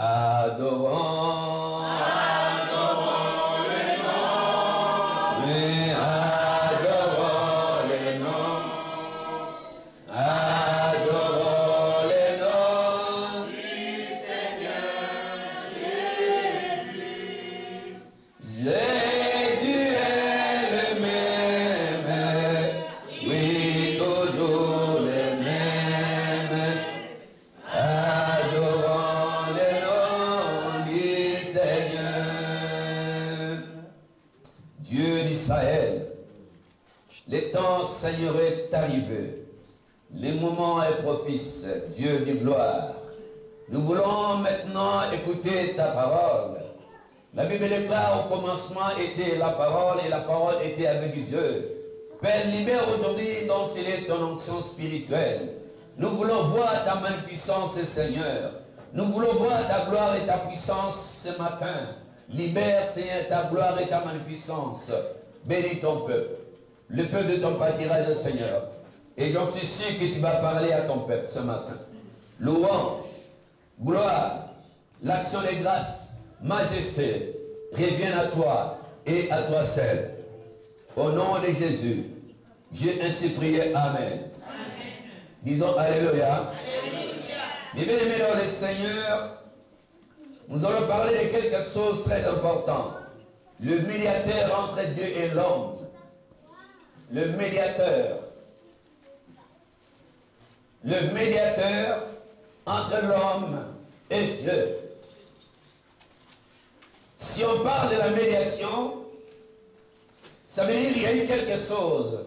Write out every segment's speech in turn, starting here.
adorons. Adorons le nom. Oui, adorons le nom. Adorons le nom Du Seigneur Jésus. Jésus est le même, oui, toujours le même. Adorons le nom du Seigneur. Dieu d'Israël, le temps, Seigneur, est arrivé. Le moment est propice, Dieu de gloire. Nous voulons maintenant écouter ta parole. La Bible déclare au commencement était la parole et la parole était avec Dieu. Père, libère aujourd'hui dans ton onction spirituelle. Nous voulons voir ta magnificence, Seigneur. Nous voulons voir ta gloire et ta puissance ce matin. Libère, Seigneur, ta gloire et ta magnificence. Bénis ton peuple. Le peuple de ton pâturage, Seigneur. Et j'en suis sûr que tu vas parler à ton peuple ce matin. Louange, gloire, l'action des grâces, majesté, reviennent à toi et à toi seul. Au nom de Jésus, j'ai ainsi prié. Amen. Amen. Disons Alléluia. Mes bien-aimés dans le Seigneur, nous allons parler de quelque chose de très important. Le médiateur entre Dieu et l'homme. Le médiateur. Le médiateur entre l'homme et Dieu. Si on parle de la médiation, ça veut dire qu'il y a eu quelque chose.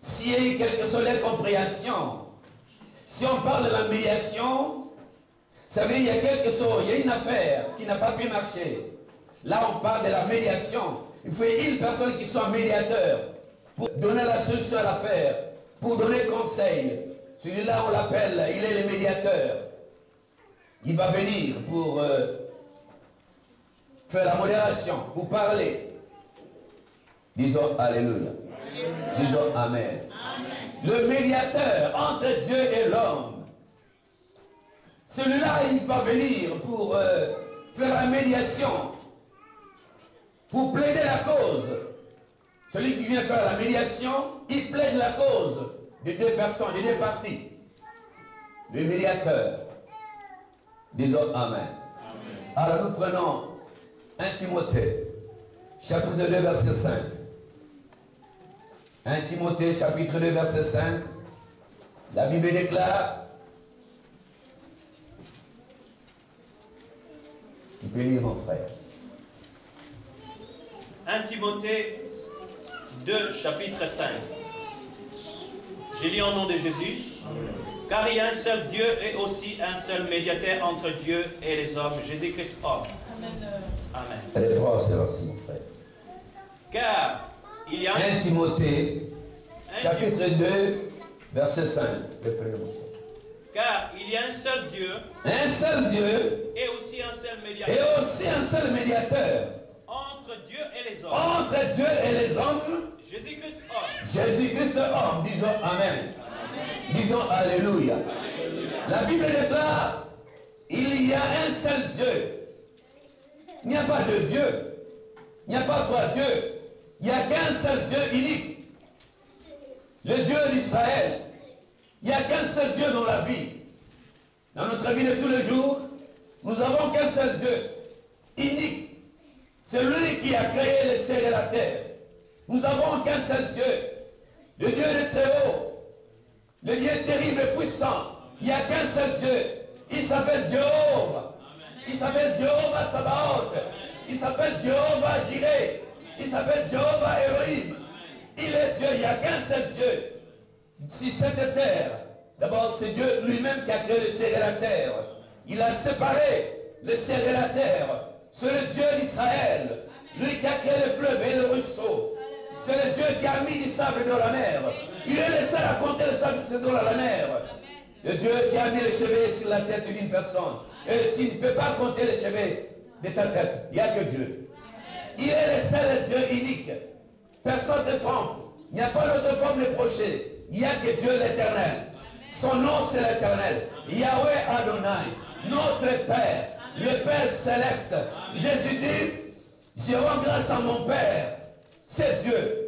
S'il y a eu quelque chose d'incompréhension, si on parle de la médiation, ça veut dire qu'il y a quelque chose, il y a une affaire qui n'a pas pu marcher. Là, on parle de la médiation. Il faut une personne qui soit médiateur pour donner la solution à l'affaire, pour donner conseil. Celui-là, on l'appelle, il est le médiateur. Il va venir pour faire la modération, pour parler. Disons Alléluia. Disons Amen. Amen. Le médiateur entre Dieu et l'homme. Celui-là, il va venir pour faire la médiation, pour plaider la cause. Celui qui vient faire la médiation, il plaide la cause de deux personnes, de deux parties. Le médiateur. Disons Amen. Amen. Alors nous prenons 1 Timothée, chapitre 2, verset 5. 1 Timothée, chapitre 2, verset 5. La Bible déclare. Tu peux lire, mon frère. 1 Timothée 2, chapitre 5. Je lis au nom de Jésus. Car il y a un seul Dieu et aussi un seul médiateur entre Dieu et les hommes, Jésus-Christ homme. Amen. Les trois, c'est aussi, mon frère. Car il y a 1 Timothée, chapitre 2, verset 5. Car il y a un seul Dieu. Un seul Dieu. Et aussi un seul médiateur. Et aussi un seul médiateur. Entre Dieu et les hommes. Entre Dieu et les hommes. Jésus-Christ homme. Jésus-Christ homme. Disons Amen. Amen. Disons Alléluia. Alléluia. La Bible déclare, il y a un seul Dieu. Il n'y a pas de Dieu. Il n'y a pas trois dieux. Il n'y a qu'un seul Dieu unique. Le Dieu d'Israël. Il n'y a qu'un seul Dieu dans la vie. Dans notre vie de tous les jours, nous avons qu'un seul Dieu. Unique. C'est lui qui a créé le ciel et la terre. Nous avons qu'un seul Dieu. Le Dieu de très haut. Le Dieu terrible et puissant. Il n'y a qu'un seul Dieu. Il s'appelle Jéhovah. Il s'appelle Jéhovah Sabaoth. Il s'appelle Jéhovah Jireh. Il s'appelle Jéhovah Elohim. Il est Dieu. Il n'y a qu'un seul Dieu. Si cette terre, d'abord c'est Dieu lui-même qui a créé le ciel et la terre. Il a séparé le ciel et la terre. C'est le Dieu d'Israël. Lui qui a créé le fleuve et le ruisseau. C'est le Dieu qui a mis du sable dans la mer. Il est le seul à compter le sable qui se dans la mer. Le Dieu qui a mis les cheveux sur la tête d'une personne. Et tu ne peux pas compter les cheveux de ta tête. Il n'y a que Dieu. Il est le seul Dieu unique. Personne ne te trompe. Il n'y a pas d'autre forme de procher. Il n'y a que Dieu l'éternel. Son nom c'est l'éternel. Yahweh Adonai. notre Père, le Père céleste. Jésus dit, je rends grâce à mon Père, c'est Dieu.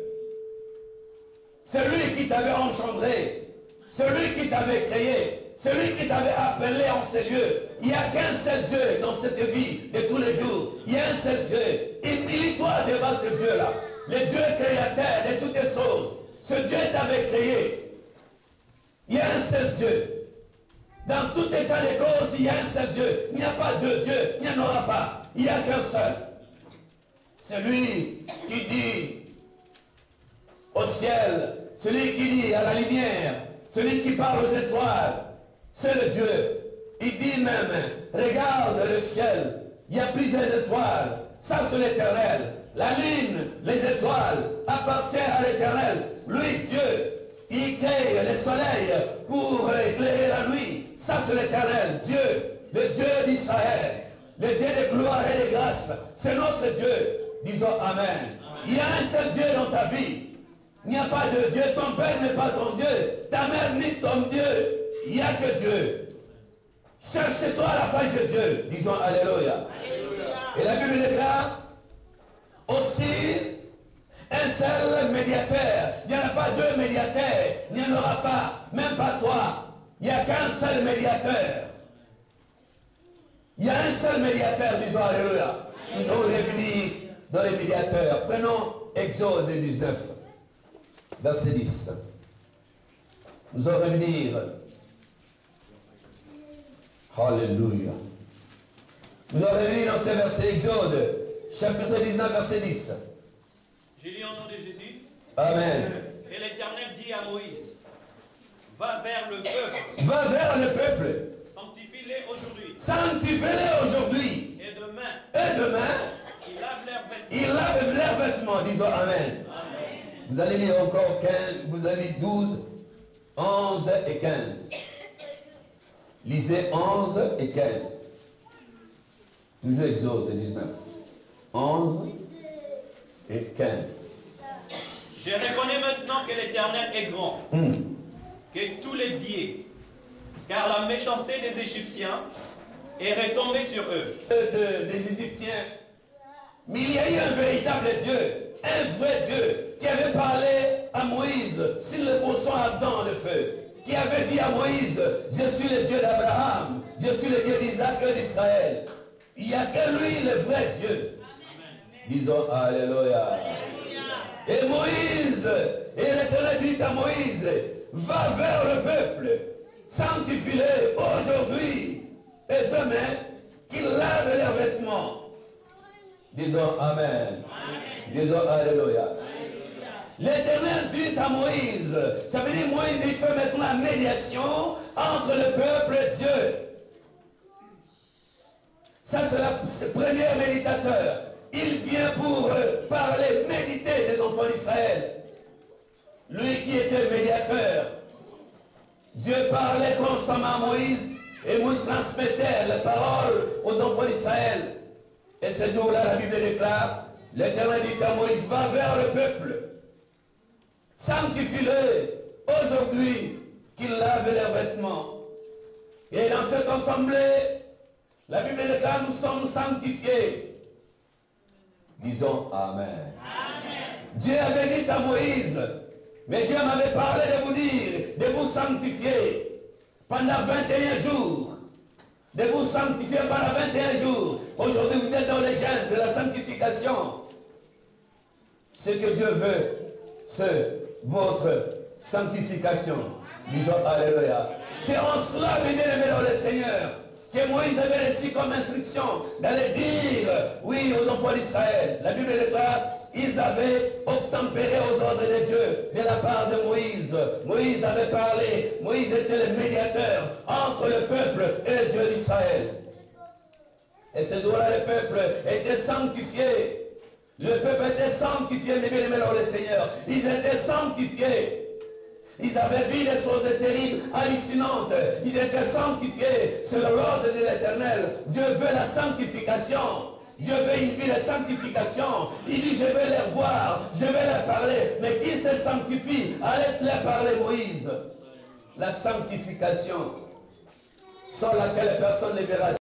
C'est lui qui t'avait engendré, c'est lui qui t'avait créé, c'est lui qui t'avait appelé en ces lieux. Il n'y a qu'un seul Dieu dans cette vie de tous les jours. Il y a un seul Dieu. Humilie-toi devant ce Dieu-là, le Dieu créateur de toutes les choses. Ce Dieu t'avait créé. Il y a un seul Dieu. Dans tout état de cause, il y a un seul Dieu. Il n'y a pas deux dieux, il n'y en aura pas. Il n'y a qu'un seul. Celui qui dit au ciel, celui qui dit à la lumière, celui qui parle aux étoiles, c'est le Dieu. Il dit même, regarde le ciel, il y a plusieurs étoiles, ça c'est l'Éternel. La lune, les étoiles appartiennent à l'Éternel. Lui, Dieu, il crée le soleil pour éclairer la nuit. Ça c'est l'Éternel, Dieu, le Dieu d'Israël, le Dieu de gloire et de grâce. C'est notre Dieu. Disons Amen. Il y a un seul Dieu dans ta vie. Il n'y a pas de Dieu. Ton père n'est pas ton Dieu. Ta mère n'est ton Dieu. Il n'y a que Dieu. Cherche-toi la faille de Dieu. Disons Alléluia. Et la Bible déclare aussi un seul médiateur. Il n'y en a pas deux médiateurs. Il n'y en aura pas. Même pas toi. Il n'y a qu'un seul médiateur. Il y a un seul médiateur. Disons Alléluia. Nous allons revenir dans les médiateurs. Prenons Exode 19. Verset 10. Nous allons revenir. Alléluia. Nous allons revenir dans ce verset Exode, chapitre 19, verset 10. J'ai lu au nom de Jésus. Amen. Et l'Éternel dit à Moïse, va vers le peuple. Va vers le peuple. Sanctifie-les aujourd'hui. Sanctifie-les aujourd'hui. Et demain, Et demain, ils lavent leurs vêtements. ils lavent leurs vêtements. Disons Amen. Vous allez lire encore 15, vous avez 12, 11 et 15. Lisez 11 et 15. Toujours Exode 19. 11 et 15. Je reconnais maintenant que l'Éternel est grand, que tous les dieux, car la méchanceté des Égyptiens est retombée sur eux. Des Égyptiens. Mais il y a eu un véritable Dieu, un vrai Dieu, qui avait parlé à Moïse sur le buisson ardent de feu, qui avait dit à Moïse, je suis le Dieu d'Abraham, je suis le Dieu d'Isaac et d'Israël. Il n'y a que lui le vrai Dieu. Disons Alléluia. Et Moïse, et l'Éternel dit à Moïse, va vers le peuple, sanctifie-les aujourd'hui et demain, qu'ils lavent leurs vêtements. Disons Amen. Disons Alléluia. L'Éternel dit à Moïse, ça veut dire Moïse, il fait maintenant la médiation entre le peuple et Dieu. Ça c'est le premier méditateur. Il vient pour parler, méditer des enfants d'Israël. Lui qui était médiateur. Dieu parlait constamment à Moïse et Moïse transmettait les paroles aux enfants d'Israël. Et ce jour-là, la Bible déclare, l'Éternel dit à Moïse, va vers le peuple. Sanctifie-le aujourd'hui qu'ils lavent leurs vêtements. Et dans cette assemblée, la Bible déclare, nous sommes sanctifiés. Disons Amen. Amen. Dieu avait dit à Moïse, mais Dieu m'avait parlé de vous dire, de vous sanctifier pendant 21 jours. De vous sanctifier pendant 21 jours. Aujourd'hui, vous êtes dans les gènes de la sanctification. Ce que Dieu veut, c'est votre sanctification. Disons Alléluia. C'est en cela, bien-aimés dans le Seigneur, que Moïse avait reçu comme instruction d'aller dire, oui, aux enfants d'Israël. La Bible déclare, ils avaient obtempéré aux ordres de Dieu de la part de Moïse. Moïse avait parlé. Moïse était le médiateur entre le peuple et le Dieu d'Israël. Et ce jour-là, le peuple était sanctifié. Le peuple était sanctifié, mes bien-aimés dans le Seigneur. Ils étaient sanctifiés. Ils avaient vu des choses terribles, hallucinantes. Ils étaient sanctifiés. C'est l'ordre de l'Éternel. Dieu veut la sanctification. Dieu veut une vie de sanctification. Il dit, je vais les voir, je vais leur parler. Mais qui se sanctifie? Allez leur parler, Moïse. La sanctification. sans laquelle personne ne verra